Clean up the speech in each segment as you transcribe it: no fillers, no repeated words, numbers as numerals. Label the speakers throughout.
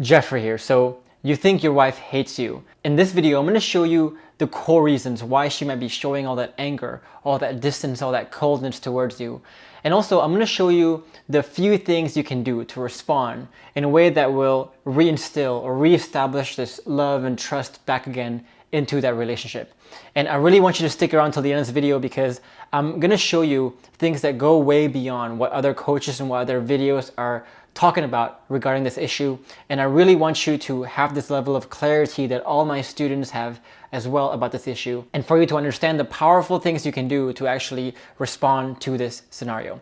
Speaker 1: Geoffrey here. So you think your wife hates you. In this video, I'm going to show you the core reasons why she might be showing all that anger, all that distance, all that coldness towards you. And also, I'm going to show you the few things you can do to respond in a way that will reinstill or reestablish this love and trust back again into that relationship. And I really want you to stick around till the end of this video because I'm going to show you things that go way beyond what other coaches and what other videos are talking about regarding this issue. And I really want you to have this level of clarity that all my students have as well about this issue, and for you to understand the powerful things you can do to actually respond to this scenario.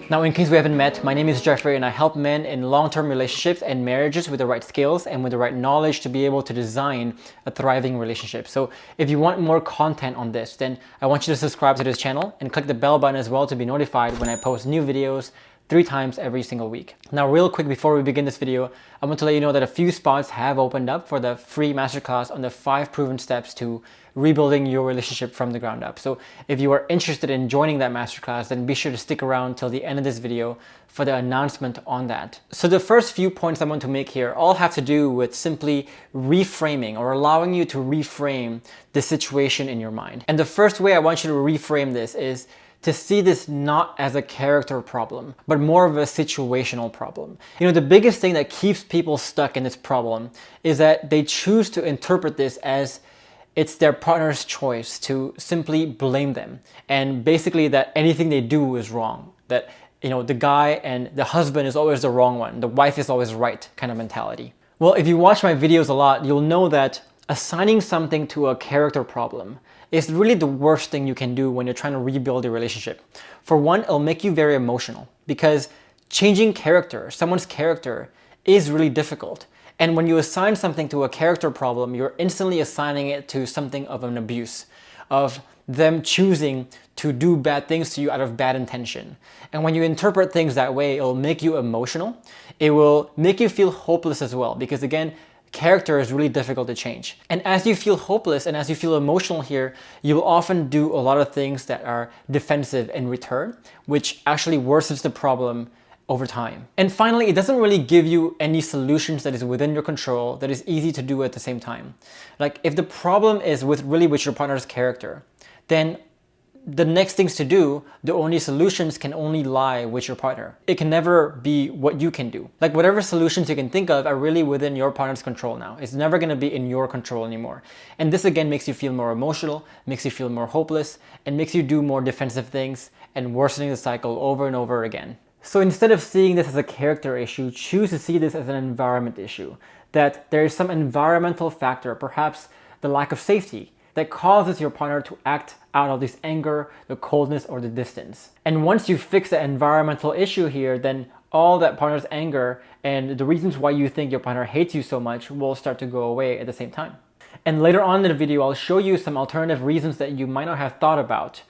Speaker 1: Now, in case we haven't met, my name is Geoffrey and I help men in long-term relationships and marriages with the right skills and with the right knowledge to be able to design a thriving relationship. So if you want more content on this, then I want you to subscribe to this channel and click the bell button as well to be notified when I post new videos 3 times every single week. Now, real quick before we begin this video, I want to let you know that a few spots have opened up for the free masterclass on the 5 proven steps to rebuilding your relationship from the ground up. So if you are interested in joining that masterclass, then be sure to stick around till the end of this video for the announcement on that. So the first few points I want to make here all have to do with simply reframing or allowing you to reframe the situation in your mind. And the first way I want you to reframe this is to see this not as a character problem, but more of a situational problem. You know, the biggest thing that keeps people stuck in this problem is that they choose to interpret this as it's their partner's choice to simply blame them. And basically that anything they do is wrong. That, you know, the guy and the husband is always the wrong one. The wife is always right kind of mentality. Well, if you watch my videos a lot, you'll know that assigning something to a character problem is really the worst thing you can do when you're trying to rebuild a relationship. For one, it'll make you very emotional because changing character, someone's character, is really difficult. And when you assign something to a character problem, you're instantly assigning it to something of an abuse, of them choosing to do bad things to you out of bad intention. And when you interpret things that way, it'll make you emotional. It will make you feel hopeless as well, because again, character is really difficult to change. And as you feel hopeless and as you feel emotional here, you will often do a lot of things that are defensive in return, which actually worsens the problem over time. And finally, it doesn't really give you any solutions that is within your control that is easy to do at the same time. Like if the problem is with your partner's character, then the next things to do, the only solutions can only lie with your partner. It can never be what you can do. Like whatever solutions you can think of are really within your partner's control now. It's never gonna be in your control anymore. And this again makes you feel more emotional, makes you feel more hopeless, and makes you do more defensive things and worsening the cycle over and over again. So instead of seeing this as a character issue, choose to see this as an environment issue. That there is some environmental factor, perhaps the lack of safety, that causes your partner to act out of this anger, the coldness, or the distance. And once you fix the environmental issue here, then all that partner's anger and the reasons why you think your partner hates you so much will start to go away at the same time. And later on in the video, I'll show you some alternative reasons that you might not have thought about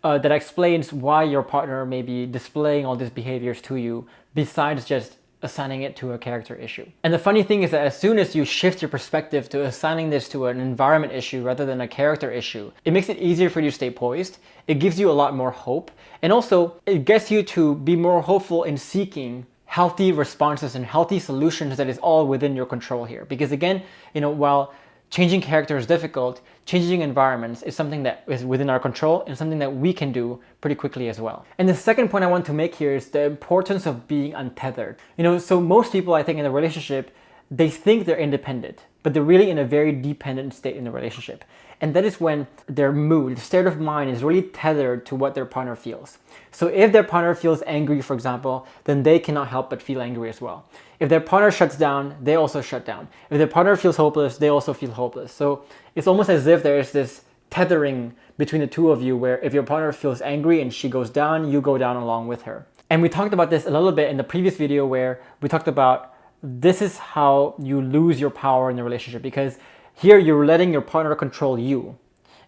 Speaker 1: that explains why your partner may be displaying all these behaviors to you besides just assigning it to a character issue. And the funny thing is that as soon as you shift your perspective to assigning this to an environment issue rather than a character issue, it makes it easier for you to stay poised. It gives you a lot more hope. And also it gets you to be more hopeful in seeking healthy responses and healthy solutions that is all within your control here. Because again, you know, while changing character is difficult, changing environments is something that is within our control and something that we can do pretty quickly as well. And the second point I want to make here is the importance of being untethered. You know, so most people I think in a relationship, they think they're independent, but they're really in a very dependent state in the relationship. And that is when their mood, state of mind is really tethered to what their partner feels. So if their partner feels angry, for example, then they cannot help but feel angry as well. If their partner shuts down, they also shut down. If their partner feels hopeless, they also feel hopeless. So it's almost as if there is this tethering between the two of you where if your partner feels angry and she goes down, you go down along with her. And we talked about this a little bit in the previous video where we talked about this is how you lose your power in the relationship, because here you're letting your partner control you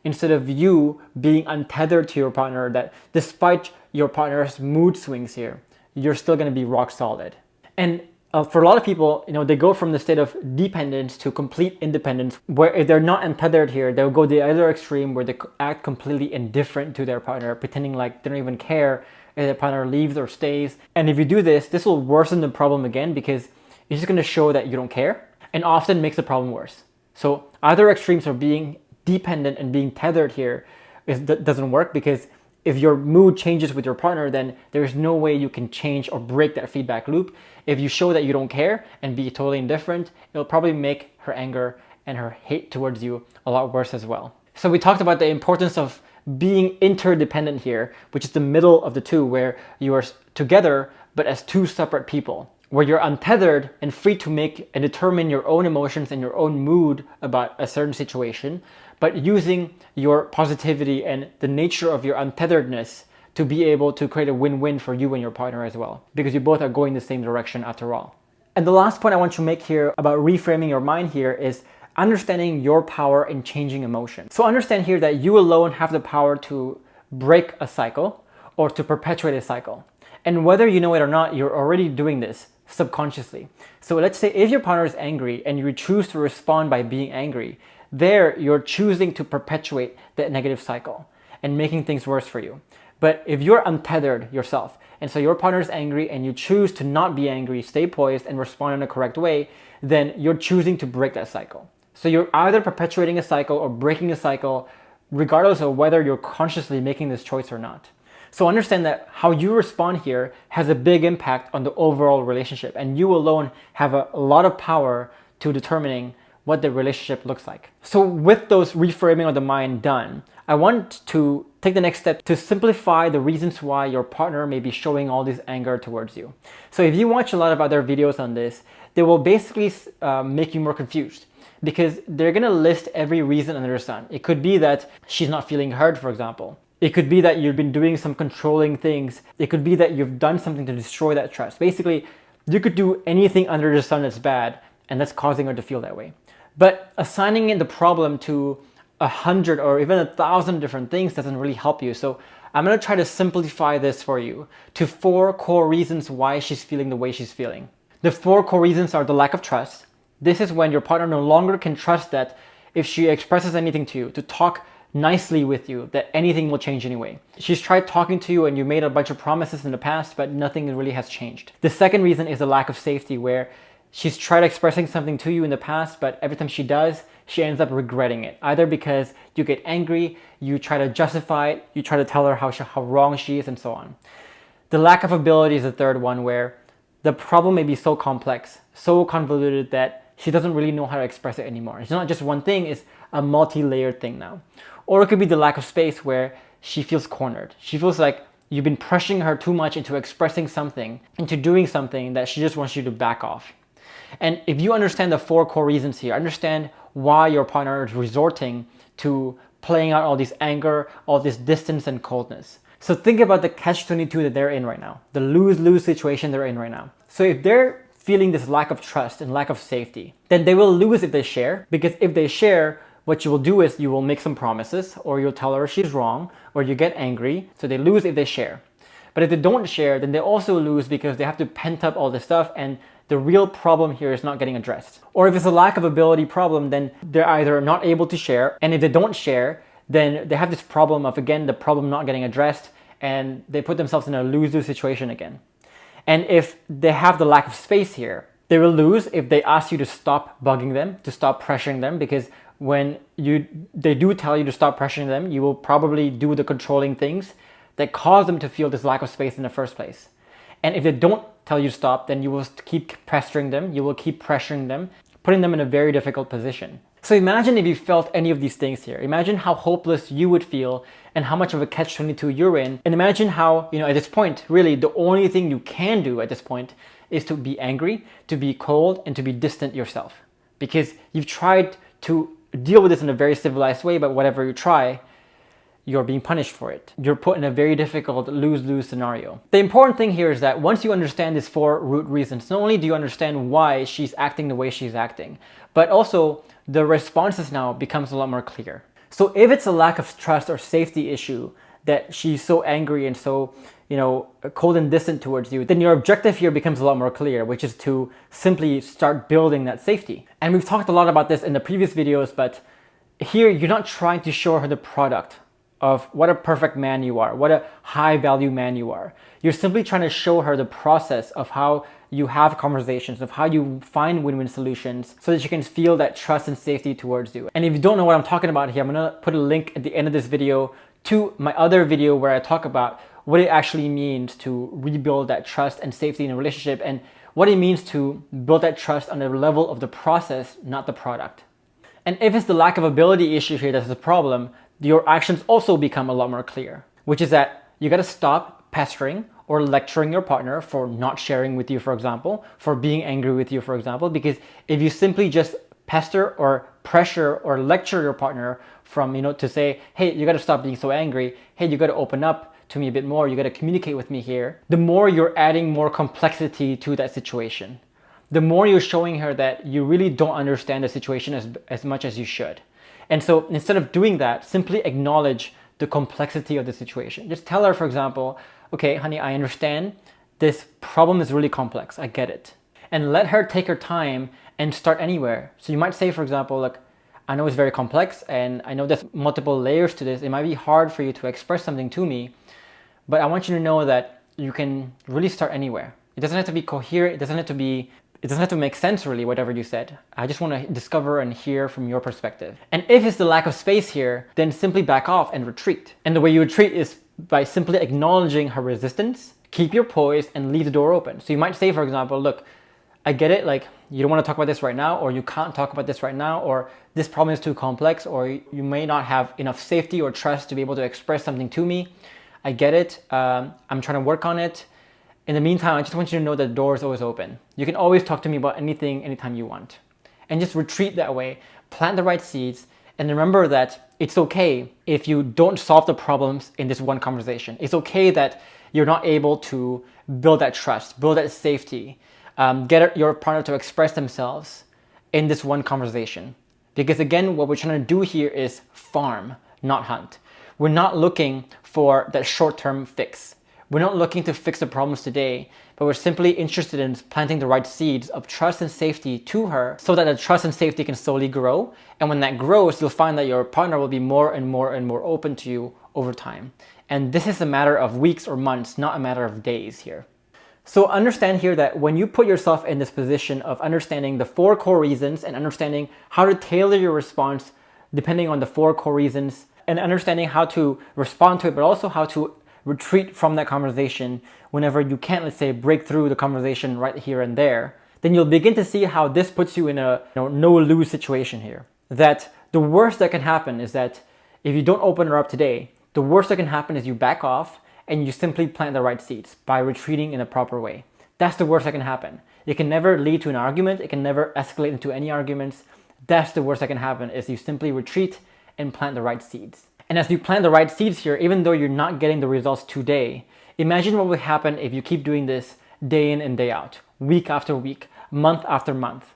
Speaker 1: instead of you being untethered to your partner, that despite your partner's mood swings here, you're still going to be rock solid. And for a lot of people, you know, they go from the state of dependence to complete independence, where if they're not untethered here, they'll go the other extreme where they act completely indifferent to their partner, pretending like they don't even care if their partner leaves or stays. And if you do this, this will worsen the problem again because it's just going to show that you don't care and often makes the problem worse. So either extremes of being dependent and being tethered here doesn't work, because if your mood changes with your partner, then there's no way you can change or break that feedback loop. If you show that you don't care and be totally indifferent, it'll probably make her anger and her hate towards you a lot worse as well. So we talked about the importance of being interdependent here, which is the middle of the two, where you are together but as two separate people, where you're untethered and free to make and determine your own emotions and your own mood about a certain situation, but using your positivity and the nature of your untetheredness to be able to create a win-win for you and your partner as well, because you both are going the same direction after all. And the last point I want to make here about reframing your mind here is understanding your power in changing emotion. So understand here that you alone have the power to break a cycle or to perpetuate a cycle. And whether you know it or not, you're already doing this subconsciously. So let's say if your partner is angry and you choose to respond by being angry, there you're choosing to perpetuate that negative cycle and making things worse for you. But if you're untethered yourself, and so your partner is angry and you choose to not be angry, stay poised and respond in a correct way, then you're choosing to break that cycle. So you're either perpetuating a cycle or breaking a cycle, regardless of whether you're consciously making this choice or not. So understand that how you respond here has a big impact on the overall relationship, and you alone have a lot of power to determining what the relationship looks like. So with those reframing of the mind done, I want to take the next step to simplify the reasons why your partner may be showing all this anger towards you. So if you watch a lot of other videos on this, they will basically make you more confused, because they're gonna list every reason under the sun. It could be that she's not feeling heard, for example. It could be that you've been doing some controlling things. It could be that you've done something to destroy that trust. Basically, you could do anything under the sun that's bad, and that's causing her to feel that way. But assigning in the problem to 100 or even 1,000 different things doesn't really help you. So I'm gonna try to simplify this for you to 4 core reasons why she's feeling the way she's feeling. The 4 core reasons are the lack of trust. This is when your partner no longer can trust that if she expresses anything to you, to talk nicely with you, that anything will change anyway. She's tried talking to you and you made a bunch of promises in the past, but nothing really has changed. The second reason is the lack of safety, where she's tried expressing something to you in the past, but every time she does, she ends up regretting it. Either because you get angry, you try to justify it, you try to tell her how wrong she is, and so on. The lack of ability is the third one, where the problem may be so complex, so convoluted that she doesn't really know how to express it anymore. It's not just one thing, it's a multi-layered thing now. Or it could be the lack of space, where she feels cornered. She feels like you've been pressuring her too much into expressing something, into doing something that she just wants you to back off. And if you understand the 4 core reasons here, understand why your partner is resorting to playing out all this anger, all this distance and coldness. So think about the catch-22 that they're in right now, the lose-lose situation they're in right now. So if they're feeling this lack of trust and lack of safety, then they will lose if they share, because if they share, what you will do is you will make some promises, or you'll tell her she's wrong, or you get angry. So they lose if they share. But if they don't share, then they also lose because they have to pent up all this stuff, and the real problem here is not getting addressed. Or if it's a lack of ability problem, then they're either not able to share, and if they don't share, then they have this problem of, again, the problem not getting addressed, and they put themselves in a lose-lose situation again. And if they have the lack of space here, they will lose if they ask you to stop bugging them, to stop pressuring them, because when they do tell you to stop pressuring them, you will probably do the controlling things that cause them to feel this lack of space in the first place. And if they don't tell you to stop, then you will keep pestering them, you will keep pressuring them, putting them in a very difficult position. So imagine if you felt any of these things here. Imagine how hopeless you would feel and how much of a catch-22 you're in. And imagine how, at this point, really the only thing you can do at this point is to be angry, to be cold, and to be distant yourself. Because you've tried to deal with this in a very civilized way, but whatever you try, you're being punished for it. You're put in a very difficult lose-lose scenario. The important thing here is that once you understand these 4 root reasons, not only do you understand why she's acting the way she's acting, but also the responses now becomes a lot more clear. So if it's a lack of trust or safety issue that she's so angry and so, cold and distant towards you, then your objective here becomes a lot more clear, which is to simply start building that safety. And we've talked a lot about this in the previous videos, but here you're not trying to show her the product of what a perfect man you are, what a high value man you are. You're simply trying to show her the process of how you have conversations, of how you find win-win solutions so that she can feel that trust and safety towards you. And if you don't know what I'm talking about here, I'm gonna put a link at the end of this video to my other video where I talk about what it actually means to rebuild that trust and safety in a relationship and what it means to build that trust on the level of the process, not the product. And if it's the lack of ability issue here that's the problem, your actions also become a lot more clear, which is that you gotta stop pestering or lecturing your partner for not sharing with you, for example, for being angry with you, for example, because if you simply just pester or pressure or lecture your partner from, to say, hey, you gotta stop being so angry, hey, you gotta open up to me a bit more, you gotta communicate with me here, the more you're adding more complexity to that situation. The more you're showing her that you really don't understand the situation as much as you should. And so instead of doing that, simply acknowledge the complexity of the situation. Just tell her, for example, okay, honey, I understand this problem is really complex. I get it. And let her take her time and start anywhere. So you might say, for example, look, I know it's very complex and I know there's multiple layers to this. It might be hard for you to express something to me, but I want you to know that you can really start anywhere. It doesn't have to be coherent. It doesn't have to make sense really, whatever you said. I just want to discover and hear from your perspective. And if it's the lack of space here, then simply back off and retreat. And the way you retreat is by simply acknowledging her resistance, keep your poise and leave the door open. So you might say, for example, look, I get it, like you don't want to talk about this right now, or you can't talk about this right now, or this problem is too complex, or you may not have enough safety or trust to be able to express something to me. I get it. I'm trying to work on it. In the meantime, I just want you to know that the door is always open. You can always talk to me about anything, anytime you want. And just retreat that way, plant the right seeds, and remember that it's okay if you don't solve the problems in this one conversation. It's okay that you're not able to build that trust, build that safety, get your partner to express themselves in this one conversation. Because again, what we're trying to do here is farm, not hunt. We're not looking for that short-term fix. We're not looking to fix the problems today, but we're simply interested in planting the right seeds of trust and safety to her so that the trust and safety can slowly grow. And when that grows, you'll find that your partner will be more and more and more open to you over time. And this is a matter of weeks or months, not a matter of days here. So understand here that when you put yourself in this position of understanding the 4 core reasons and understanding how to tailor your response depending on the 4 core reasons and understanding how to respond to it, but also how to retreat from that conversation whenever you can't, let's say, break through the conversation right here and there, then you'll begin to see how this puts you in a no-lose situation here. That the worst that can happen is that if you don't open her up today, the worst that can happen is you back off and you simply plant the right seeds by retreating in a proper way. That's the worst that can happen. It can never lead to an argument. It can never escalate into any arguments. That's the worst that can happen is you simply retreat and plant the right seeds. And as you plant the right seeds here, even though you're not getting the results today, imagine what would happen if you keep doing this day in and day out, week after week, month after month.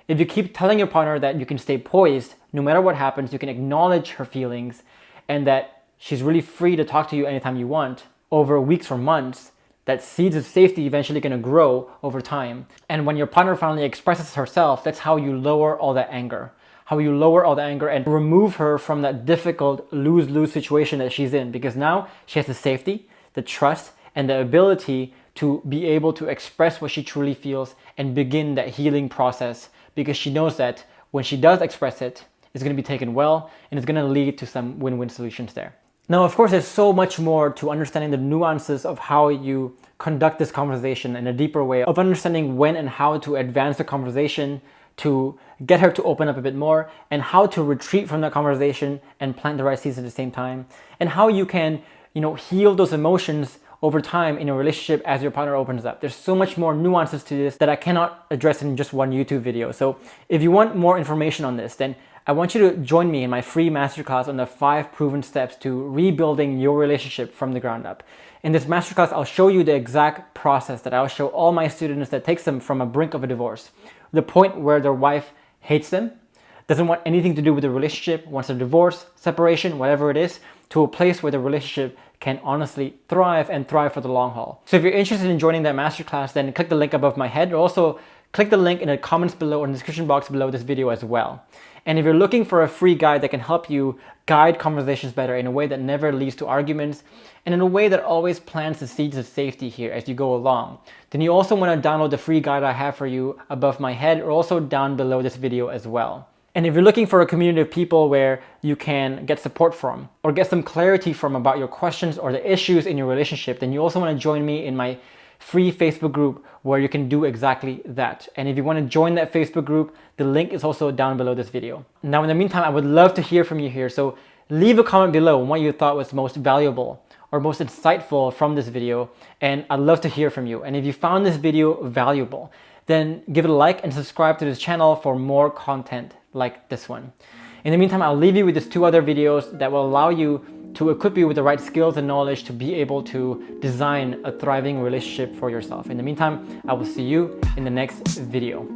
Speaker 1: If you keep telling your partner that you can stay poised, no matter what happens, you can acknowledge her feelings and that she's really free to talk to you anytime you want over weeks or months, that seeds of safety eventually going to grow over time. And when your partner finally expresses herself, that's how you lower all that anger. How you lower all the anger and remove her from that difficult lose-lose situation that she's in, because now she has the safety, the trust, and the ability to be able to express what she truly feels and begin that healing process, because she knows that when she does express it, it's going to be taken well and it's going to lead to some win-win solutions there. Now, of course, there's so much more to understanding the nuances of how you conduct this conversation in a deeper way, of understanding when and how to advance the conversation, to get her to open up a bit more, and how to retreat from that conversation and plant the right seeds at the same time, and how you can, heal those emotions over time in a relationship as your partner opens up. There's so much more nuances to this that I cannot address in just one YouTube video. So if you want more information on this, then I want you to join me in my free masterclass on the 5 proven steps to rebuilding your relationship from the ground up. In this masterclass, I'll show you the exact process that I'll show all my students that takes them from a brink of a divorce, the point where their wife hates them, doesn't want anything to do with the relationship, wants a divorce, separation, whatever it is, to a place where the relationship can honestly thrive and thrive for the long haul. So if you're interested in joining that masterclass, then click the link above my head, or also click the link in the comments below or in the description box below this video as well. And if you're looking for a free guide that can help you guide conversations better in a way that never leads to arguments and in a way that always plants the seeds of safety here as you go along, then you also want to download the free guide I have for you above my head or also down below this video as well. And if you're looking for a community of people where you can get support from or get some clarity from about your questions or the issues in your relationship, then you also want to join me in my free Facebook group where you can do exactly that. And if you want to join that Facebook group, the link is also down below this video. Now, in the meantime, I would love to hear from you here. So leave a comment below on what you thought was most valuable or most insightful from this video. And I'd love to hear from you. And if you found this video valuable, then give it a like and subscribe to this channel for more content like this one. In the meantime, I'll leave you with these 2 other videos that will allow you to equip you with the right skills and knowledge to be able to design a thriving relationship for yourself. In the meantime, I will see you in the next video.